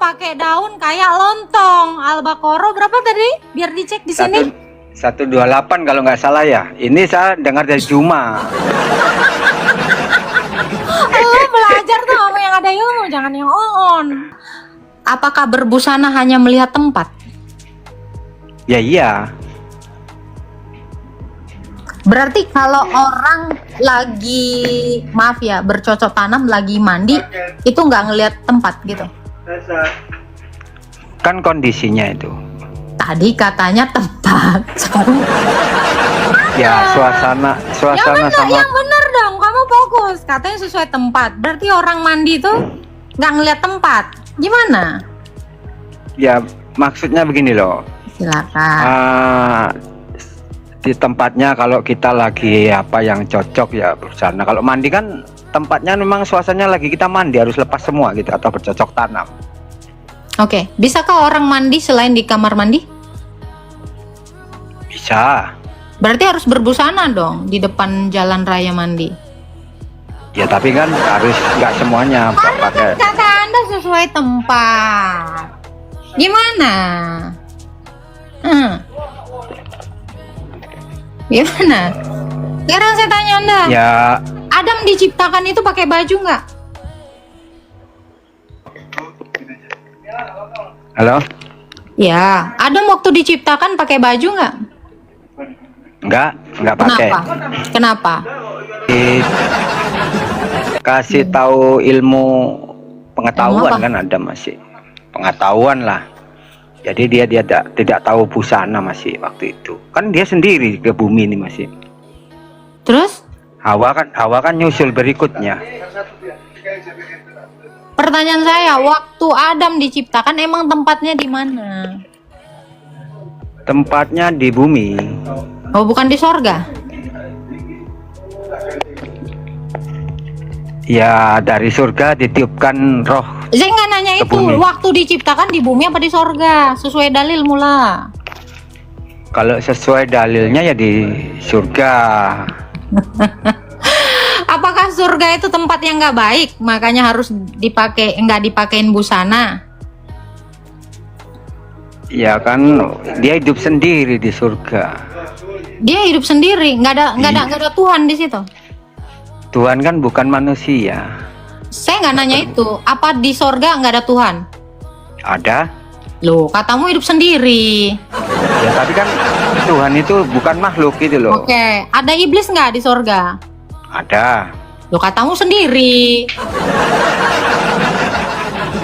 pakai daun kayak lontong. Al-Baqarah berapa tadi? Biar dicek di sini. 128 kalau nggak salah ya. Ini saya dengar dari Juma. Belajar tuh kamu yang ada ilmu, jangan yang on. Apakah berbusana hanya melihat tempat? Ya iya. Berarti kalau orang lagi, maaf ya, bercocok tanam lagi mandi, itu nggak ngelihat tempat gitu? Kan kondisinya itu. Tadi katanya tempat, sekarang Ya suasana sama. yang bener dong, kamu fokus. Katanya sesuai tempat. Berarti orang mandi tuh nggak ngelihat tempat. Gimana? Ya maksudnya begini loh. Silakan. Di tempatnya kalau kita lagi apa yang cocok ya bersana. Kalau mandi kan tempatnya memang suasananya lagi kita mandi harus lepas semua gitu atau bercocok tanam. Oke, bisakah orang mandi selain di kamar mandi? Bisa. Berarti harus berbusana dong di depan jalan raya mandi. Ya tapi kan harus nggak semuanya pakai. Kata Anda sesuai tempat. Gimana? Gimana? Sekarang saya tanya Anda. Ya Adam diciptakan itu pakai baju nggak? halo. Ya, Adam waktu diciptakan pakai baju nggak? Nggak pakai. Kenapa? Kasih tahu ilmu pengetahuan Ilmu apa? kan ada masih pengetahuan lah. Jadi dia tidak tahu busana masih waktu itu. Kan dia sendiri ke bumi ini masih. Terus? Hawa kan nyusul berikutnya. Pertanyaan saya, waktu Adam diciptakan emang tempatnya di mana? Tempatnya di bumi. Oh, bukan di sorga? Ya dari surga ditiupkan roh. Saya nggak nanya Ke itu. bumi. Waktu diciptakan di bumi apa di sorga? Sesuai dalil mula. Kalau sesuai dalilnya ya di surga. Apakah surga itu tempat yang nggak baik, makanya harus nggak dipakein busana? Ya kan dia hidup sendiri di surga. Dia hidup sendiri, nggak ada Tuhan di situ. Tuhan kan bukan manusia. Saya nggak nanya itu. Apa di sorga nggak ada Tuhan? Ada. Loh, katamu hidup sendiri. Ya tapi kan Tuhan itu bukan makhluk gitu loh. Oke, ada iblis nggak di sorga? Ada. Loh, katamu sendiri.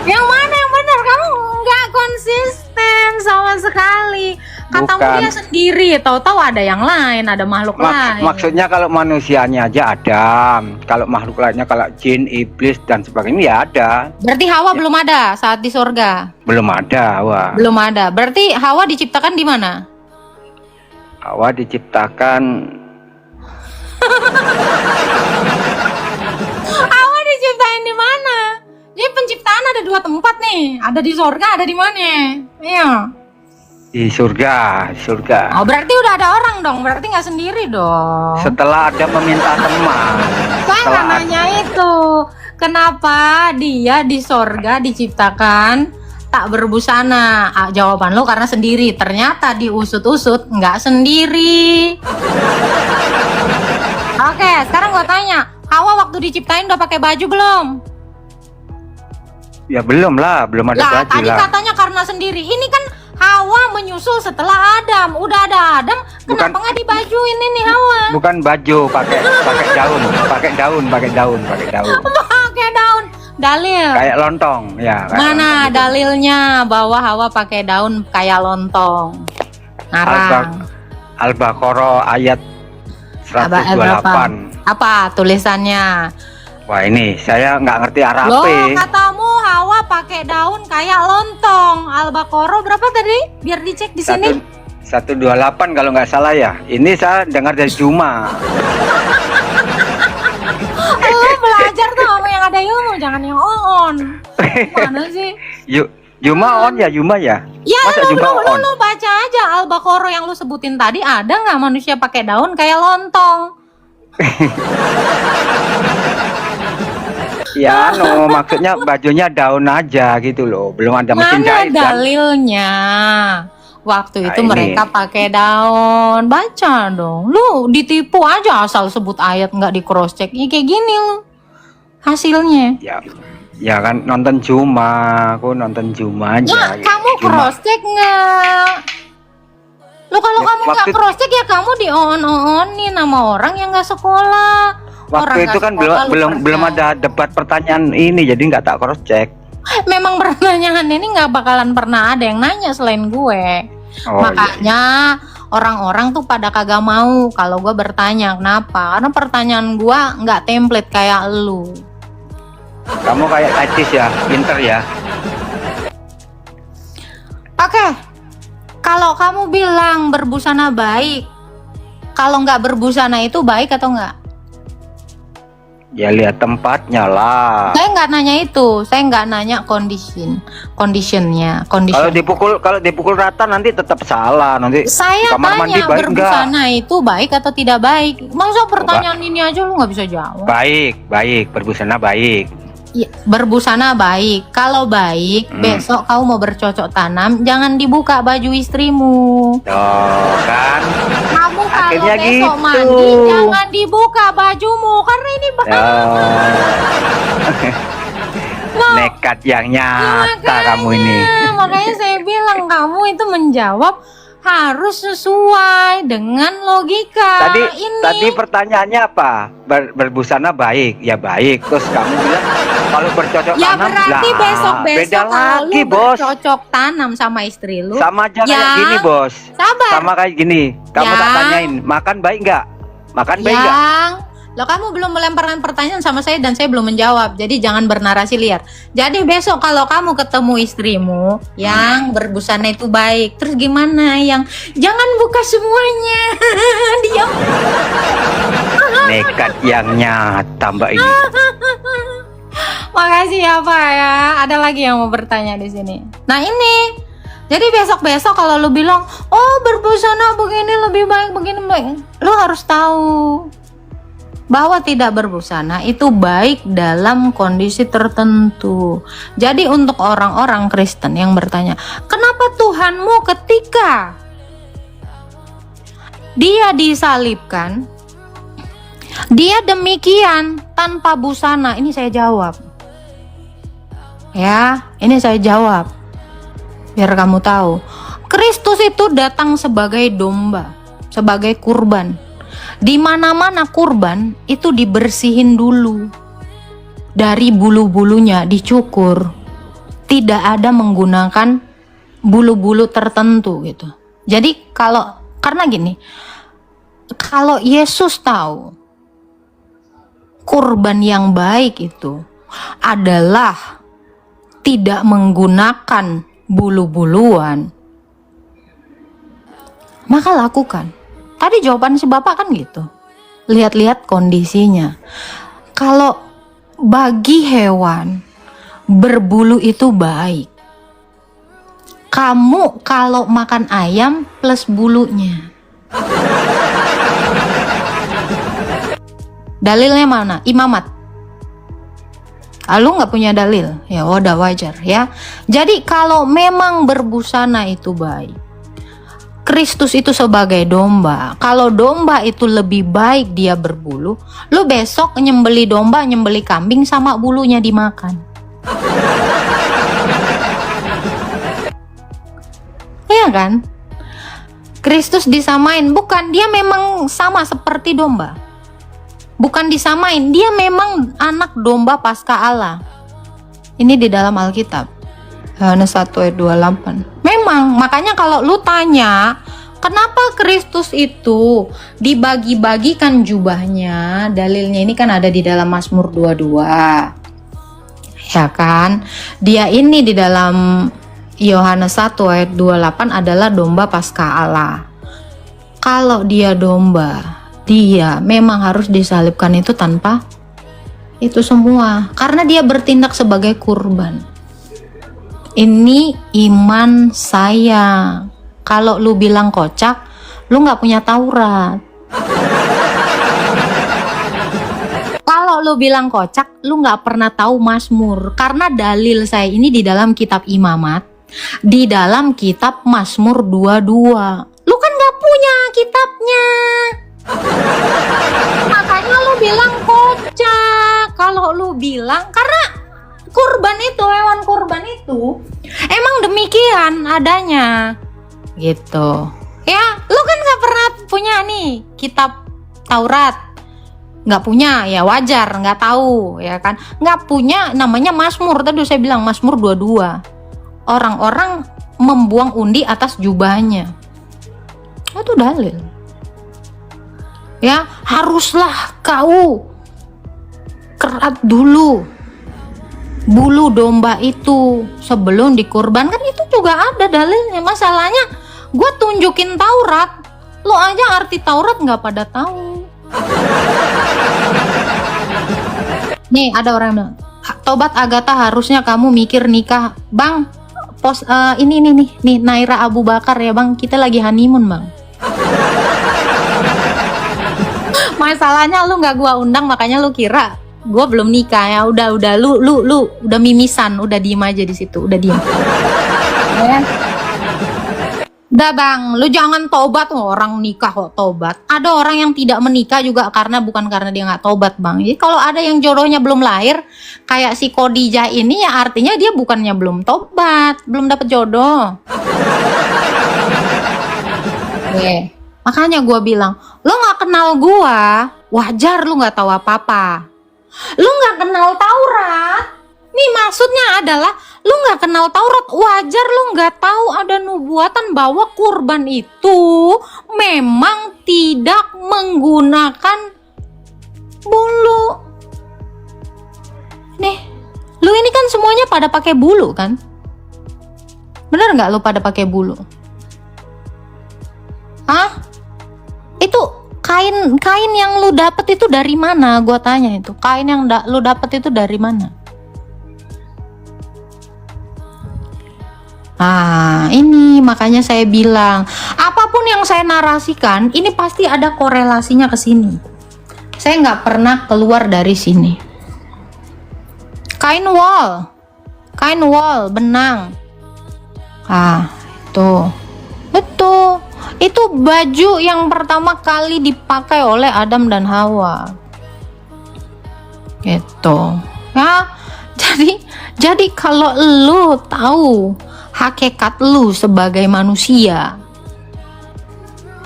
Yang mana yang benar? Kamu nggak konsisten sama sekali. Katamu Bukan. dia sendiri, tahu-tahu ada yang lain, ada makhluk lain. Maksudnya kalau manusianya aja ada, kalau makhluk lainnya kalau jin, iblis dan sebagainya ya ada. Berarti Hawa belum ada saat di sorga? Belum ada Hawa. Belum ada. Berarti Hawa diciptakan di mana? Hawa diciptakan Hawa diciptain di mana? Jadi penciptaan ada dua tempat nih. Ada di sorga, ada di mana? Iya. di surga. Oh, berarti udah ada orang dong. Berarti nggak sendiri dong. Setelah ada meminta teman. Saya nggak nanya itu. Kenapa dia di sorga diciptakan tak berbusana? Jawaban lo karena sendiri. Ternyata diusut-usut nggak sendiri. Oke, sekarang gua tanya, Hawa waktu diciptain udah pakai baju belum? Ya belum lah, belum ada Lah, baju tadi lah. katanya karena sendiri. Ini kan Hawa menyusul setelah Adam. Udah ada Adam, kenapa nggak dibajuin ini Hawa? Bukan baju, pakai daun, pakai daun. Pakai daun. Dalil. Kayak lontong, ya. kayak Mana lontong gitu. dalilnya bahwa Hawa pakai daun kayak lontong? Ngarang. Al-Baqarah ayat Berapa? 128. Apa tulisannya? Wah ini saya nggak ngerti Arab. Loh, katamu Hawa pakai daun kayak lontong. Al-Baqarah berapa tadi? Biar dicek di sini. 128 kalau nggak salah ya. Ini saya dengar dari Juma. Belajar tuh kamu yang ada ilmu, jangan yang on. Mana sih? Juma on ya, Juma ya. Ya, Masa Juma on? lu baca aja Al-Baqarah yang lu sebutin tadi, ada nggak manusia pakai daun kayak lontong? Ya, no, maksudnya bajunya daun aja gitu loh, belum ada mesin Mana jahit kan? dalilnya? Waktu Nah, itu ini. mereka pakai daun. Baca dong. Lu ditipu aja asal sebut ayat nggak di cross check. Ya kayak gini lu hasilnya. Ya, ya kan nonton Juma, aku nonton Juma aja. Ya, gitu. kamu Juma. cross check nggak? Lu kalau Ya, kamu nggak waktu- cross check ya kamu di-on-onin sama orang yang nggak sekolah. Orang Waktu itu nggak kan sekolah, lu belum percaya. ada debat pertanyaan ini, jadi nggak tak cross check. Memang pertanyaan ini nggak bakalan pernah ada yang nanya selain gue. Oh, Makanya orang-orang tuh pada kagak mau kalau gue bertanya. Kenapa? Karena pertanyaan gue nggak template kayak lu. iya. Kamu kayak Acis ya, pinter ya. Oke, kalau kamu bilang berbusana baik, kalau nggak berbusana itu baik atau nggak? Ya lihat tempatnya lah. Saya nggak nanya itu, saya nggak nanya conditionnya. Kalau dipukul rata nanti tetap salah nanti. Saya kamar mandi tanya baik berbusana itu baik atau tidak baik? Masa pertanyaan ini aja lu nggak bisa jawab? Baik, berbusana baik. Ya, berbusana baik. Kalau baik, besok kau mau bercocok tanam, jangan dibuka baju istrimu. Tuh kan. Kamu kalau Akhirnya besok gitu. mandi, jangan dibuka bajumu karena ini bahaya. Oh. Nekat yang nyata kamu ini. Makanya saya bilang kamu itu menjawab harus sesuai dengan logika. Tadi pertanyaannya apa? Berbusana baik, ya baik. Terus kamu bilang kalau bercocok Ya tanam, berarti lah, besok beda kalau lagi lu bos. bercocok tanam sama istri lu. Sama aja kayak yang gini bos. sabar. Sama kayak gini. Kamu tak Yang- tanyain, makan baik nggak? Makan baik nggak? Loh, kamu belum melemparkan pertanyaan sama saya dan saya belum menjawab. Jadi jangan bernarasi liar. Jadi besok kalau kamu ketemu istrimu yang berbusana itu baik, terus gimana yang jangan buka semuanya? Diam. Nekat yang nyata mbak ini. Makasih ya Pak ya. Ada lagi yang mau bertanya di sini. Nah ini. Jadi besok-besok kalau lu bilang, "Oh, berbusana begini lebih baik, begini baik." Lu harus tahu bahwa tidak berbusana itu baik dalam kondisi tertentu. Jadi untuk orang-orang Kristen yang bertanya, "Kenapa Tuhanmu ketika Dia disalibkan, Dia demikian tanpa busana?" Ini saya jawab. Ya, ini saya jawab. Biar kamu tahu, Kristus itu datang sebagai domba, sebagai kurban. Di mana-mana kurban itu dibersihin dulu. Dari bulu-bulunya dicukur. Tidak ada menggunakan bulu-bulu tertentu gitu. Jadi karena gini, kalau Yesus tahu kurban yang baik itu adalah tidak menggunakan bulu-buluan, maka lakukan. Tadi jawaban si bapak kan gitu. Lihat-lihat kondisinya. Kalau bagi hewan berbulu itu baik. Kamu kalau makan ayam plus bulunya. Dalilnya mana? Imamat. Lu nggak punya dalil? Ya udah wajar ya. Jadi kalau memang berbusana itu baik, Kristus itu sebagai domba. Kalau domba itu lebih baik dia berbulu, lu besok nyembeli domba, nyembeli kambing sama bulunya dimakan. Iya kan? Kristus disamain, bukan dia memang sama seperti domba. Bukan disamain, dia memang anak domba pasca Allah. Ini di dalam Alkitab. Yohanes 1 ayat 28. Memang, makanya kalau lu tanya, kenapa Kristus itu dibagi-bagikan jubahnya? Dalilnya ini kan ada di dalam Mazmur 22. Ya kan? Dia ini di dalam Yohanes 1 ayat 28 adalah domba pasca Allah. Kalau dia domba, dia memang harus disalibkan itu tanpa itu semua. Karena dia bertindak sebagai kurban. Ini iman saya. Kalau lu bilang kocak, lu nggak punya Taurat. Kalau Kalau lu bilang kocak, lu nggak pernah tahu Mazmur. Karena dalil saya ini di dalam kitab Imamat, di dalam kitab Mazmur 22. Lu kan nggak punya kitabnya. Makanya lu bilang kocak. Kalau lu bilang, karena kurban itu, hewan kurban itu emang demikian adanya. Gitu. Ya, lu kan nggak pernah punya nih kitab Taurat. Nggak punya, ya wajar, nggak tahu, ya kan. Nggak punya, namanya Mazmur. Tadi saya bilang Mazmur 22. Orang-orang membuang undi atas jubahnya. Itu dalil. Ya, haruslah kau kerat dulu bulu domba itu sebelum dikorbankan. Itu juga ada dalilnya. Masalahnya gue tunjukin Taurat, lo aja arti Taurat nggak pada tahu. Nih ada orang yang bilang, tobat Agatha, harusnya kamu mikir nikah. Bang, ini nih Naira Abu Bakar ya bang, kita lagi honeymoon bang. Masalahnya lu nggak gua undang, makanya lu kira gua belum nikah. Ya udah lu udah mimisan, udah diem aja di situ, udah diem. Ya. Udah bang, lu jangan tobat. Orang nikah kok tobat. Ada orang yang tidak menikah juga bukan karena dia nggak tobat bang. Jadi kalau ada yang jodohnya belum lahir, kayak si Khadijah ini, ya artinya dia bukannya belum tobat, belum dapet jodoh. Oke. Makanya gue bilang, lu nggak kenal gue, wajar lu nggak tahu apa-apa. Lu nggak kenal Taurat. Nih maksudnya adalah lu nggak kenal Taurat, wajar lu nggak tahu ada nubuatan bahwa kurban itu memang tidak menggunakan bulu. Nih, lu ini kan semuanya pada pakai bulu kan? Bener nggak lu pada pakai bulu? Hah? Itu kain yang lu dapet itu dari mana? Gua tanya itu. Kain yang lu dapet itu dari mana? Ini makanya saya bilang, apapun yang saya narasikan, ini pasti ada korelasinya ke sini. Saya nggak pernah keluar dari sini. Kain wol, benang. Itu. Betul. Itu baju yang pertama kali dipakai oleh Adam dan Hawa. Gitu. Ya. Jadi kalau lu tahu hakikat lu sebagai manusia,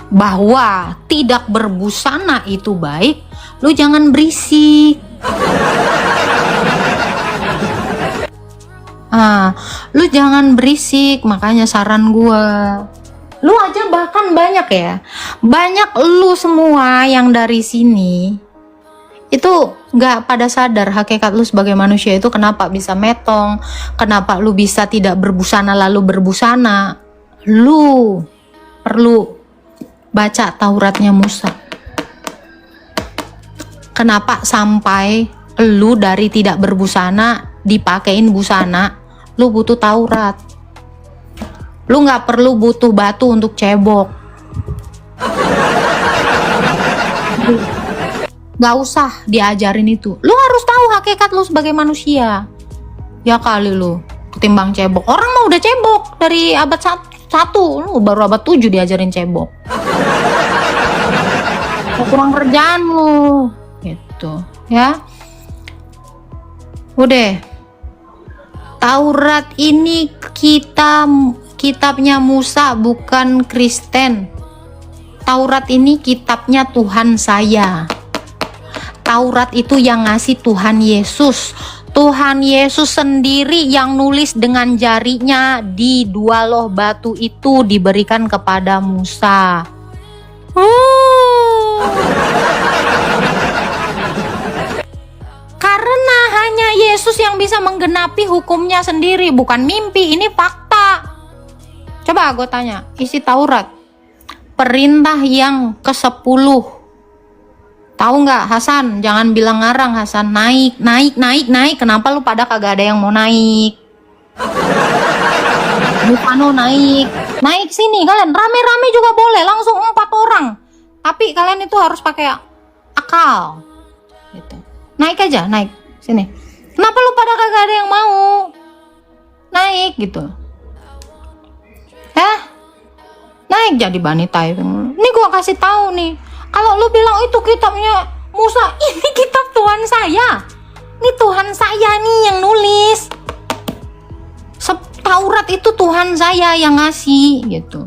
bahwa tidak berbusana itu baik, lu jangan berisik. Lu jangan berisik. Makanya saran gua, lu aja bahkan banyak lu semua yang dari sini itu nggak pada sadar hakikat lu sebagai manusia itu kenapa bisa metong, kenapa lu bisa tidak berbusana lalu berbusana. Lu perlu baca Tauratnya Musa. Kenapa sampai lu dari tidak berbusana dipakein busana? Lu butuh Taurat. Lu nggak perlu butuh batu untuk cebok. Gak usah diajarin itu. Lu harus tahu hakikat lu sebagai manusia. Ya kali lu ketimbang cebok. Orang mah udah cebok dari abad 1. Lu baru abad 7 diajarin cebok. Kurang kerjaan lu. Gitu ya. Udah. Taurat ini kitabnya Musa, bukan Kristen. Taurat ini kitabnya Tuhan saya. Taurat itu yang ngasih Tuhan Yesus. Tuhan Yesus sendiri yang nulis dengan jarinya di 2 loh batu itu diberikan kepada Musa. Karena hanya Yesus yang bisa menggenapi hukumnya sendiri, bukan mimpi, ini fakta. Coba gue tanya, isi Taurat, perintah yang ke-10. Tahu nggak Hasan? Jangan bilang ngarang Hasan. Naik. Kenapa lu pada kagak ada yang mau naik? Bupano naik sini kalian. Rame-rame juga boleh, langsung 4 orang. Tapi kalian itu harus pakai akal. Gitu. Naik aja, naik. Sini. Kenapa lu pada kagak ada yang mau? Naik gitu. Naik jadi Bani typing. Ini gua kasih tahu nih. Kalau lu bilang itu kitabnya Musa, ini kitab Tuhan saya. Ini Tuhan saya nih yang nulis. Taurat itu Tuhan saya yang ngasih gitu.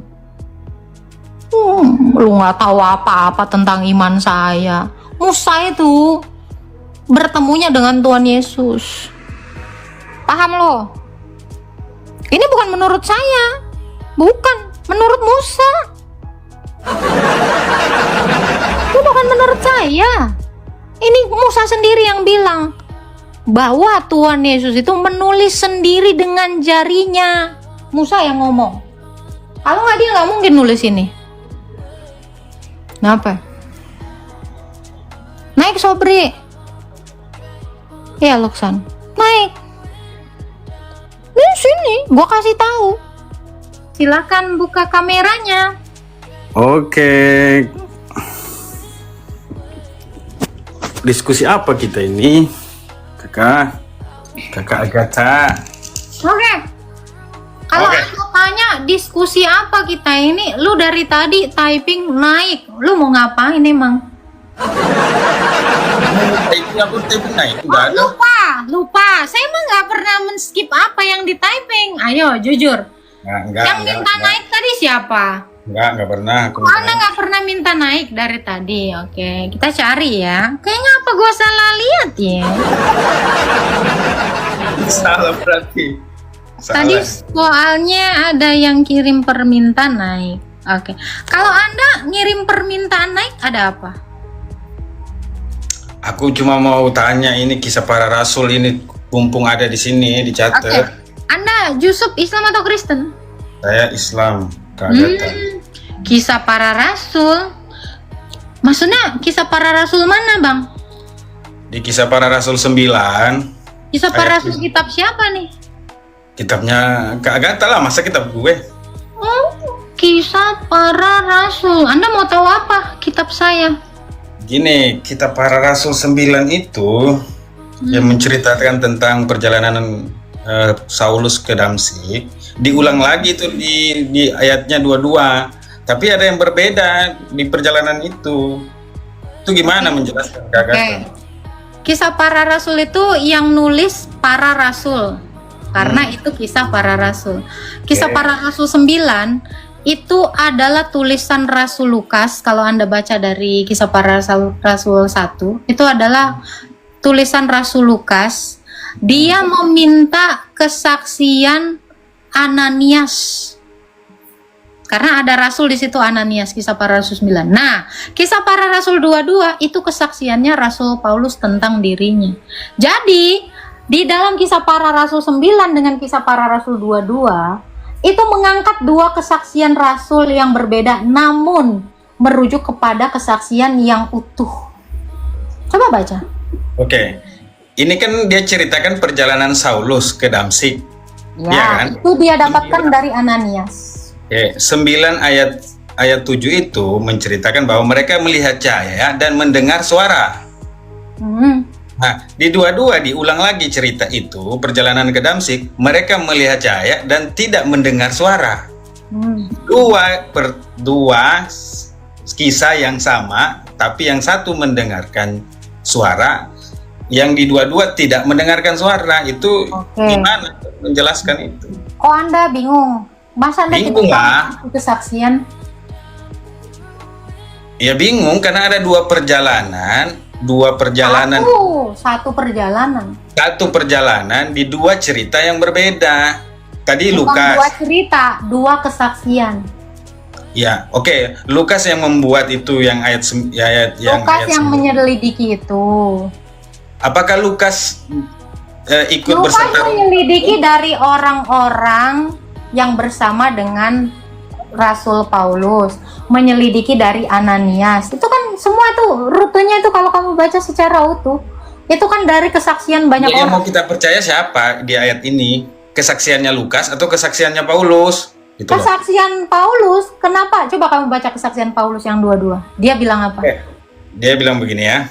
Lu nggak tahu apa-apa tentang iman saya. Musa itu bertemunya dengan Tuhan Yesus. Paham lo? Ini bukan menurut saya, bukan menurut Musa. Itu bukan menurut saya. Ini Musa sendiri yang bilang bahwa Tuhan Yesus itu menulis sendiri dengan jarinya. Musa yang ngomong. Kalau nggak dia nggak mungkin nulis ini. Kenapa? Naik Sobri. Ya Loksan, naik. Ini sini, gua kasih tahu. Silakan buka kameranya. Oke. Diskusi apa kita ini? Kakak Agatha. Oke. Kalau Oke. aku tanya diskusi apa kita ini, lu dari tadi typing naik. Lu mau ngapain emang? Itu aku typing naik, enggak ada. Lupa. Saya emang nggak pernah men-skip apa yang di typing. Ayo, jujur. Yang minta naik tadi siapa? Enggak pernah aku. Anda nggak pernah minta naik dari tadi. Oke, kita cari ya. Kayaknya apa gua salah lihat ya? Salah berarti. Tadi soalnya ada yang kirim permintaan naik. Oke. Kalau Anda ngirim permintaan naik ada apa? Aku cuma mau tanya ini kisah para rasul ini mumpung ada di sini dicatat. Oke. Anda Yusuf Islam atau Kristen? Saya Islam, Kak Agatha. Kisah para rasul. Maksudnya kisah para rasul mana, Bang? Di kisah para rasul 9. Kisah para rasul kitab siapa nih? Kitabnya Kak Agatha lah, masa kitab gue? Oh, kisah para rasul. Anda mau tahu apa kitab saya? Gini, kitab para rasul 9 itu yang menceritakan tentang perjalanan Saulus ke Damsik, diulang lagi tuh di ayatnya 22. Tapi ada yang berbeda di perjalanan itu. Itu gimana menjelaskan Kak Agatha? Oke. Kisah para rasul itu yang nulis para rasul. Karena itu kisah para rasul. Kisah para rasul 9 itu adalah tulisan Rasul Lukas. Kalau Anda baca dari kisah para rasul 1, itu adalah tulisan Rasul Lukas. Dia meminta kesaksian Ananias. Karena ada rasul di situ Ananias, kisah para rasul 9. Nah, kisah para rasul 22 itu kesaksiannya Rasul Paulus tentang dirinya. Jadi, di dalam kisah para rasul 9 dengan kisah para rasul 22 itu mengangkat dua kesaksian rasul yang berbeda namun merujuk kepada kesaksian yang utuh. Coba baca. Oke. Ini kan dia ceritakan perjalanan Saulus ke Damsik. Ya kan? Itu dia dapatkan dari Ananias. Oke, 9 ayat 7 itu menceritakan bahwa mereka melihat cahaya dan mendengar suara. Nah, di 22 diulang lagi cerita itu, perjalanan ke Damsik, mereka melihat cahaya dan tidak mendengar suara. Dua kisah yang sama, tapi yang satu mendengarkan suara, yang di 22 tidak mendengarkan suara. Itu gimana menjelaskan itu? Kok Anda bingung? Masa Anda Bingung lah. Kesaksian? Ya bingung karena ada dua perjalanan. Satu perjalanan di dua cerita yang berbeda. Tadi Bukan Lukas. dua cerita, dua kesaksian. Ya, oke. Lukas yang membuat itu yang Lukas yang menyelidiki itu. Apakah Lukas ikut Lukas bersama? menyelidiki dari orang-orang yang bersama dengan Rasul Paulus, menyelidiki dari Ananias. Itu kan semua tuh rutenya itu kalau kamu baca secara utuh, itu kan dari kesaksian banyak Yang orang. mau kita percaya siapa di ayat ini? Kesaksiannya Lukas atau kesaksiannya Paulus? Gitu loh. Kesaksian Paulus, kenapa? Coba kamu baca kesaksian Paulus yang dua-dua. Dia bilang apa? Dia bilang begini ya.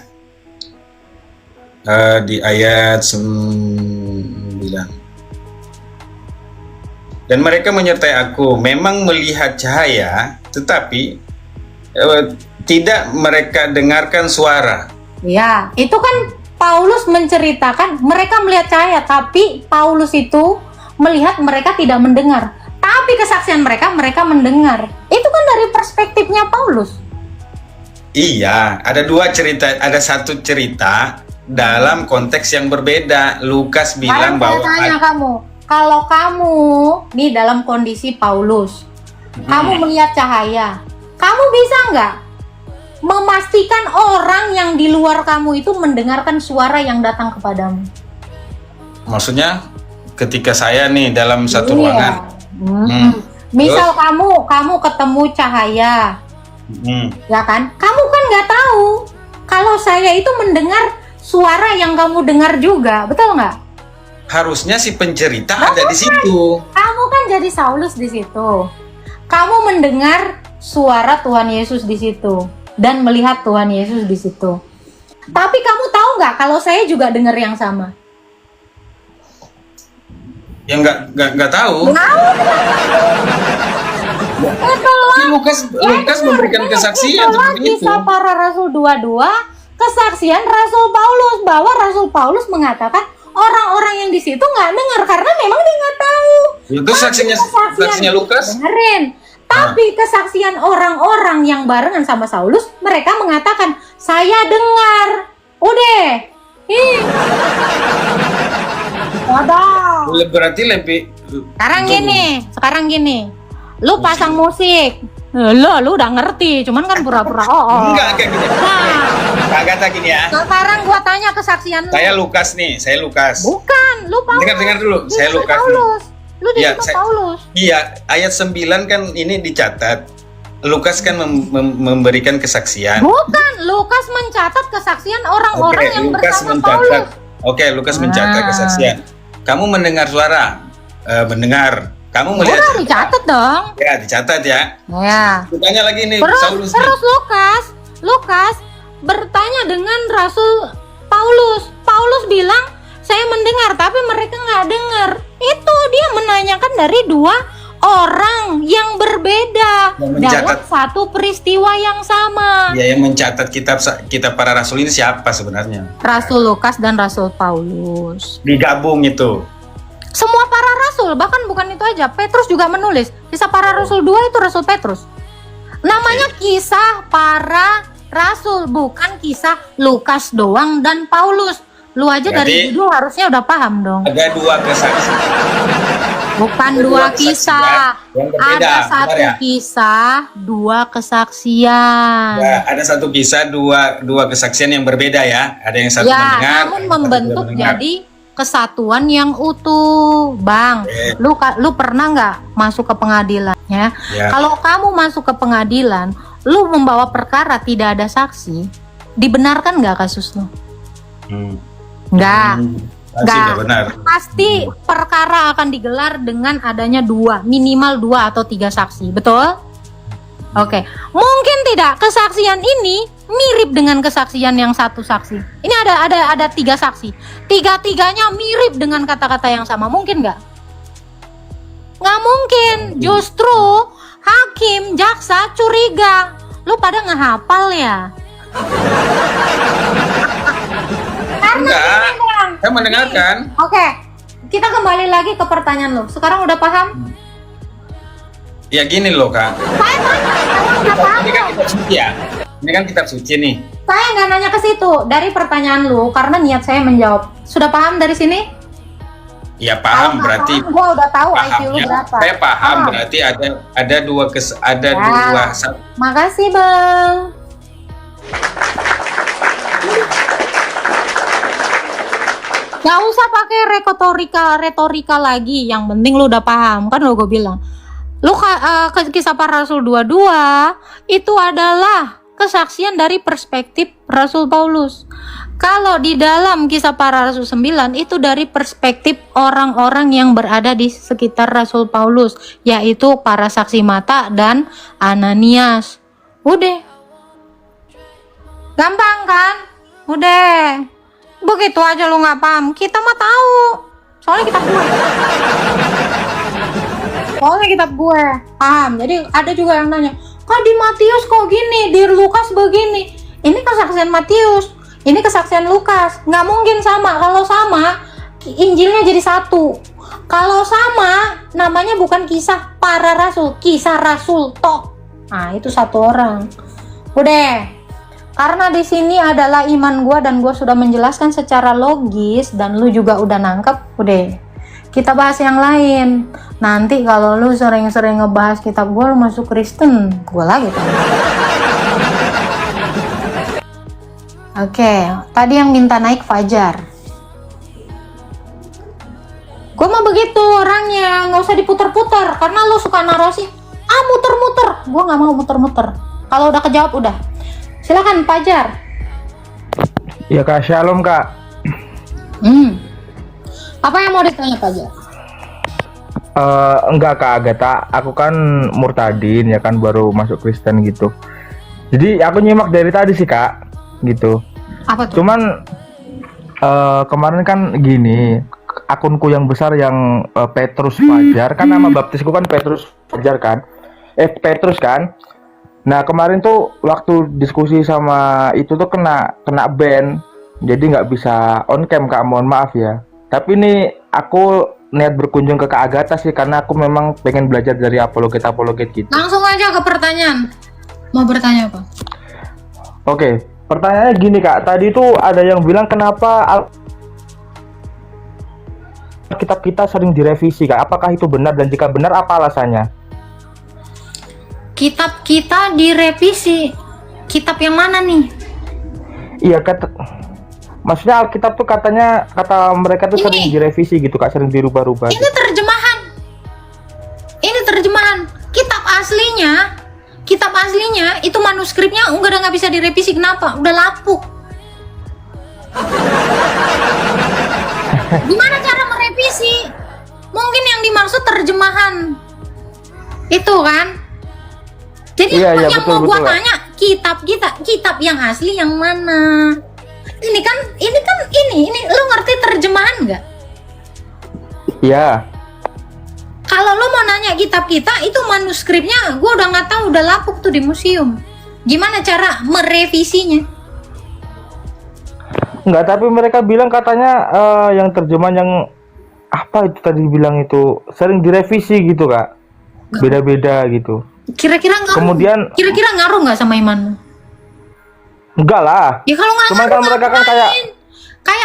di ayat 9. Dan mereka menyertai aku, memang melihat cahaya, tetapi tidak mereka dengarkan suara. Ya, itu kan Paulus menceritakan mereka melihat cahaya, tapi Paulus itu melihat mereka tidak mendengar. Tapi kesaksian mereka mendengar. Itu kan dari perspektifnya Paulus. Iya, ada dua cerita, ada satu cerita dalam konteks yang berbeda. Lukas bilang bahwa tanya kamu, kalau kamu nih dalam kondisi Paulus, kamu melihat cahaya, kamu bisa nggak memastikan orang yang di luar kamu itu mendengarkan suara yang datang kepadamu? maksudnya ketika saya nih dalam satu Iya. ruangan. Misal kamu ketemu cahaya, ya kan? Kamu kan nggak tahu kalau saya itu mendengar suara yang kamu dengar juga, betul nggak? Harusnya si pencerita ada di situ. Kamu kan jadi Saulus di situ. Kamu mendengar suara Tuhan Yesus di situ dan melihat Tuhan Yesus di situ. Tapi kamu tahu nggak kalau saya juga dengar yang sama? Ya nggak tahu. Lukas memberikan kesaksian seperti itu. Kisah para Rasul 22, kesaksian Rasul Paulus bahwa Rasul Paulus mengatakan orang-orang yang di situ nggak dengar karena memang dia nggak tahu. Itu saksinya Lukas. Dengerin. Tapi kesaksian orang-orang yang barengan sama Saulus, mereka mengatakan saya dengar. Udah. Waduh. Berarti lebih. Sekarang gini. Lu pasang musik. Lu udah ngerti, cuman kan pura-pura Enggak kayak gini. Kata gini ya. Sekarang gua tanya kesaksian lu. Saya Lukas. Bukan, lu Paulus. Dengar dulu, saya Lukas. Paulus. Lu di Ya, situ Paulus. Iya, ayat 9 kan ini dicatat. Lukas kan memberikan kesaksian. Bukan, Lukas mencatat kesaksian orang-orang yang bersama Paulus. Oke, Lukas mencatat kesaksian. Kamu mendengar suara? Mendengar. Kamu melihat? Udah dicatat dong. Ya, dicatat ya. Ya. Tanya lagi nih, Terus Lukas bertanya dengan Rasul Paulus. Paulus bilang, saya mendengar, tapi mereka nggak dengar. Itu dia menanyakan dari dua orang yang berbeda dalam satu peristiwa yang sama. Ya, yang mencatat kitab para rasul ini siapa sebenarnya? Rasul Lukas dan Rasul Paulus. Digabung itu. Semua para rasul, bahkan bukan itu aja. Petrus juga menulis. Kisah para rasul 2 itu Rasul Petrus. Namanya kisah para rasul, bukan kisah Lukas doang dan Paulus. Lu aja dari judul harusnya udah paham dong. Ada dua kesaksian. Bukan dua kisah. Ada satu kisah, dua kesaksian. Ya, ada satu kisah, dua kesaksian yang berbeda ya. Ada yang satu mendengar, namun membentuk jadi kesatuan yang utuh, Bang. Lu pernah nggak masuk ke pengadilan ya? Kalau kamu masuk ke pengadilan, lu membawa perkara tidak ada saksi, dibenarkan nggak kasus lu? Nggak benar. Pasti perkara akan digelar dengan adanya minimal 2 atau 3 saksi, betul? Oke. Mungkin tidak kesaksian ini mirip dengan kesaksian yang satu saksi. Ini ada 3 saksi. Tiga-tiganya mirip dengan kata-kata yang sama. Mungkin nggak? Nggak mungkin. Justru hakim, jaksa curiga. Lu pada ngehafal ya? Enggak. Saya mendengarkan. Oke. Kita kembali lagi ke pertanyaan lu. Sekarang udah paham? Ya gini loh, Kak. Ini kan kitab suci ya. Ini kan kitab suci nih. Saya nggak nanya ke situ dari pertanyaan lu karena niat saya menjawab. Sudah paham dari sini? Ya paham, berarti paham, gua udah tahu IQ lu berapa. Saya paham, berarti ada dua. Makasih, Bang. Gak usah pakai retorika lagi. Yang penting lu udah paham. Kan lu gue bilang. Kisah para Rasul 22 itu adalah kesaksian dari perspektif Rasul Paulus. Kalau di dalam kisah para Rasul 9 itu dari perspektif orang-orang yang berada di sekitar Rasul Paulus, yaitu para saksi mata dan Ananias. Udah. Gampang kan? Udah. begitu aja lu nggak paham. Kita mah tahu. Soalnya kitab gue. Soalnya kitab gue. Paham. Jadi ada juga yang nanya, kok di Matius kok gini, di Lukas begini. Ini kesaksian Matius, ini kesaksian Lukas. Nggak mungkin sama. Kalau sama, Injilnya jadi satu. Kalau sama, namanya bukan kisah para rasul, kisah rasul toh. Nah, itu satu orang. Udah. Karena di sini adalah iman gua dan gua sudah menjelaskan secara logis dan lu juga udah nangkep, udah. Kita bahas yang lain. Nanti kalau lu sering-sering ngebahas kitab gua, lu masuk Kristen, gua lagi kan. Oke, tadi yang minta naik Fajar. Gua mah begitu orangnya, nggak usah diputer-puter karena lu suka narasi. Muter-muter. Gua nggak mau muter-muter. Kalau udah kejawab udah. Silakan Fajar. Ya Kak, shalom Kak. Apa yang mau ditanya Fajar? Enggak Kak Agatha, aku kan murtadin ya kan, baru masuk Kristen gitu. Jadi aku nyimak dari tadi sih Kak, gitu. Apa tuh? Cuman kemarin kan gini, akunku yang besar yang Petrus Fajar, kan nama baptisku kan Petrus Fajar kan. Petrus kan. Nah kemarin tuh waktu diskusi sama itu tuh kena ban, jadi nggak bisa on cam Kak, mohon maaf ya. Tapi ini aku niat berkunjung ke Kak Agatha sih karena aku memang pengen belajar dari apologet gitu. Langsung aja ke pertanyaan. Mau bertanya apa? Oke, pertanyaannya gini Kak, tadi tuh ada yang bilang kenapa kitab kita sering direvisi Kak, apakah itu benar dan jika benar apa alasannya? Kitab kita direvisi. Kitab yang mana nih? Iya maksudnya Alkitab tuh katanya, kata mereka tuh sering direvisi gitu Kak, sering dirubah-rubah. Ini terjemahan. Ini terjemahan. Kitab aslinya itu manuskripnya udah nggak bisa direvisi. Kenapa? Udah lapuk. Gimana cara merevisi? Mungkin yang dimaksud terjemahan. Itu kan? Jadi yang mau gua tanya, kitab yang asli yang mana? Ini lu ngerti terjemahan nggak? Iya. Kalau lu mau nanya kitab kita itu manuskripnya, gua udah nggak tahu, udah lapuk tuh di museum. Gimana cara merevisinya? Enggak, tapi mereka bilang katanya yang terjemahan yang apa itu tadi bilang itu sering direvisi gitu Kak. Beda-beda gitu. Kira-kira ngaruh nggak sama iman? Enggak lah. Ya kalau nggak ngaruh, kan mereka kan kayak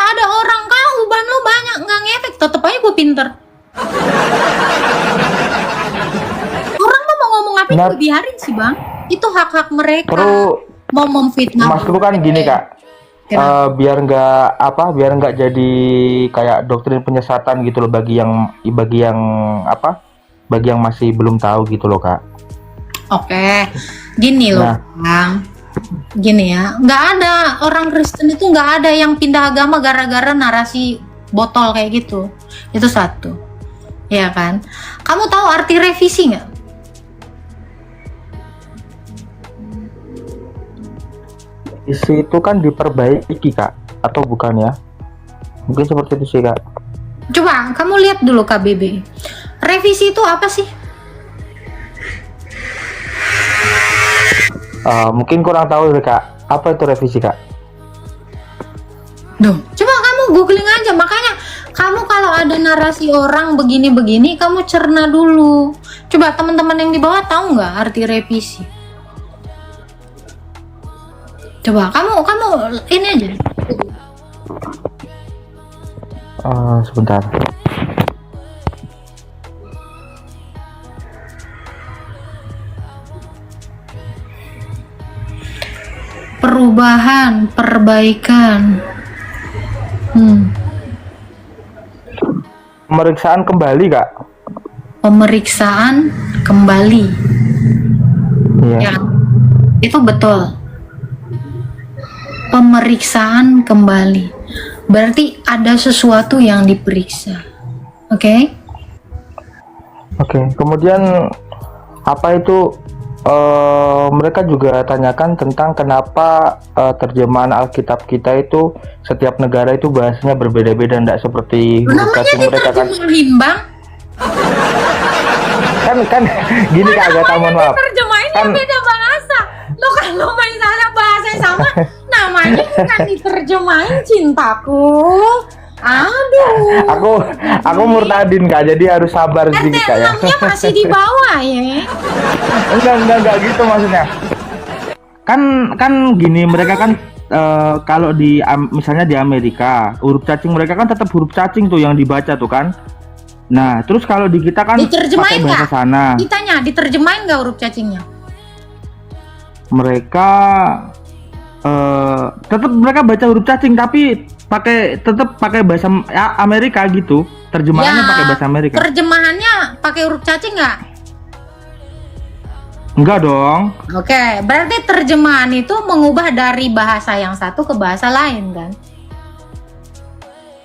ada orang kau ban lo banyak nggak ngefek, tetep aja gue pinter. Orang tuh mau ngomong apa itu biarin sih bang. Itu hak-hak mereka. Mau memfitnah. Maksudku kan gini Kak. Biar nggak jadi kayak doktrin penyesatan gitu loh bagi yang masih belum tahu gitu loh Kak. Oke, gini loh Bang, gini ya, nggak ada orang Kristen itu nggak ada yang pindah agama gara-gara narasi botol kayak gitu. Itu satu, ya kan? Kamu tahu arti revisi nggak? Isi itu kan diperbaiki Kak, atau bukan ya? Mungkin seperti itu sih Kak. Coba kamu lihat dulu KBB. Revisi itu apa sih? Mungkin kurang tahu deh Kak. Apa itu revisi Kak? Duh, coba kamu googling aja. Makanya kamu kalau ada narasi orang begini-begini, kamu cerna dulu. Coba teman-teman yang di bawah tahu nggak arti revisi? Coba kamu ini aja. Sebentar. Perubahan, perbaikan. Pemeriksaan kembali Kak. Pemeriksaan kembali. Iya. Ya, itu betul. Pemeriksaan kembali. Berarti ada sesuatu yang diperiksa. Oke? Oke. Kemudian apa itu mereka juga tanyakan tentang kenapa terjemahan Alkitab kita itu setiap negara itu bahasanya berbeda-beda, tidak seperti huruf Namanya cacing mereka kan. diterjemahin bang. kan gini Kak Agatha, mohon maaf. Terjemahinnya Kan- beda bahasa. Lo kalau misalnya bahasanya sama, namanya kan diterjemahin cintaku. Aduh. Aku murtadin Kak, jadi harus sabar sedikit Kak ya. RT6-nya masih di bawah ya. Enggak gitu maksudnya. Kan gini, mereka kan kalau di misalnya di Amerika, huruf cacing mereka kan tetap huruf cacing tuh yang dibaca tuh kan. Nah, terus kalau di kita kan pakai Diterjemahin bahasa nggak? sana. Ditanya, diterjemahin nggak huruf cacingnya? Mereka tetap mereka baca huruf cacing tapi tetap pakai bahasa Amerika gitu. Terjemahannya pakai bahasa Amerika. Terjemahannya pakai huruf cacing nggak? Enggak dong. Oke, berarti terjemahan itu mengubah dari bahasa yang satu ke bahasa lain kan?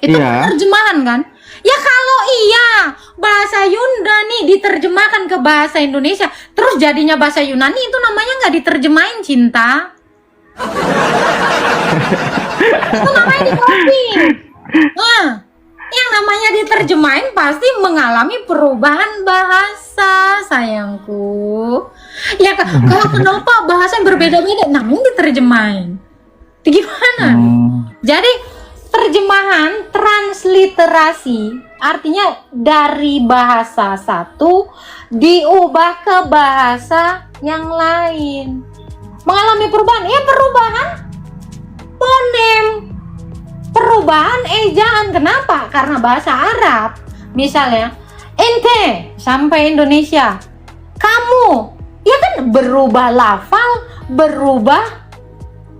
Itu Iya. terjemahan kan? Ya kalau iya, bahasa Yunani diterjemahkan ke bahasa Indonesia, terus jadinya bahasa Yunani itu namanya nggak diterjemahin cinta. Itu namanya di-copy. Nah, yang namanya diterjemahin pasti mengalami perubahan bahasa, sayangku. Ya kalau kenapa bahasa yang berbeda-beda, namanya diterjemahin. Itu gimana? Jadi terjemahan transliterasi artinya dari bahasa satu diubah ke bahasa yang lain. Mengalami perubahan, ya perubahan fonem, perubahan ejaan. Kenapa? Karena bahasa Arab. Misalnya, ente sampai Indonesia, kamu, ya kan berubah lafal, berubah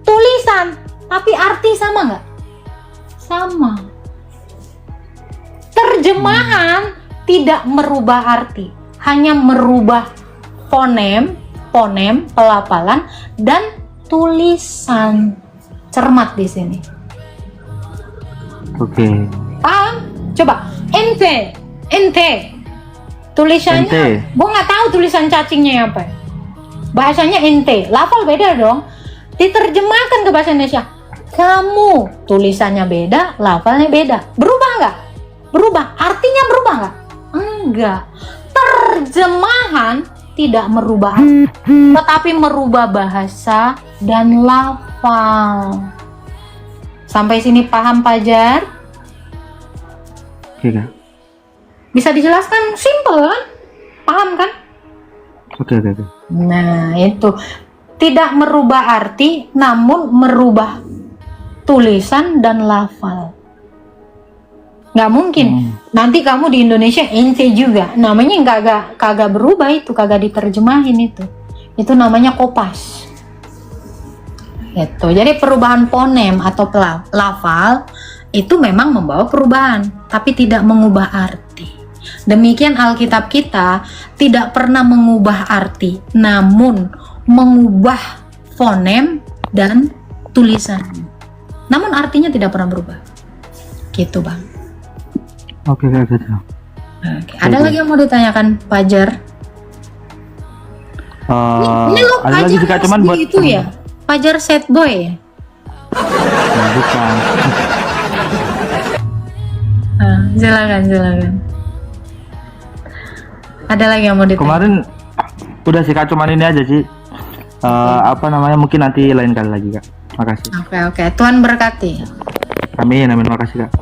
tulisan, tapi arti sama nggak? Sama. Terjemahan tidak merubah arti, hanya merubah fonem, pelafalan dan tulisan. Cermat di sini. Oke. Paham? Coba ente. Tulisannya, Ente. gua nggak tahu tulisan cacingnya apa. Bahasanya ente, lafal beda dong. Diterjemahkan ke bahasa Indonesia. Kamu, tulisannya beda, lafalnya beda. Berubah nggak? Berubah. Artinya berubah nggak? Enggak. Terjemahan tidak merubah arti, tetapi merubah bahasa dan lafal. Sampai sini paham, Pajar? Oke Kak. Bisa dijelaskan? Simple kan? Paham kan? Oke. Nah, itu. Tidak merubah arti, namun merubah tulisan dan lafal. Nggak mungkin. Nanti kamu di Indonesia ente juga. Namanya kagak berubah itu, kagak diterjemahin itu. Itu namanya kopas. Itu. Jadi perubahan fonem atau lafal itu memang membawa perubahan, tapi tidak mengubah arti. Demikian Alkitab kita tidak pernah mengubah arti, namun mengubah fonem dan tulisan. Namun artinya tidak pernah berubah. Gitu, Bang. Oke. Oke. Ada lagi yang mau ditanyakan, Pajar? Ini lo Ada lagi sih Kak, cuman buat itu ya? Pajar sad boy ya? Nah, bukan. Silakan. Ada lagi yang mau ditanya? Kemarin udah sih Kak, cuman ini aja sih. Apa namanya, mungkin nanti lain kali lagi Kak. Makasih. Oke. Tuhan berkati. Amin, makasih Kak.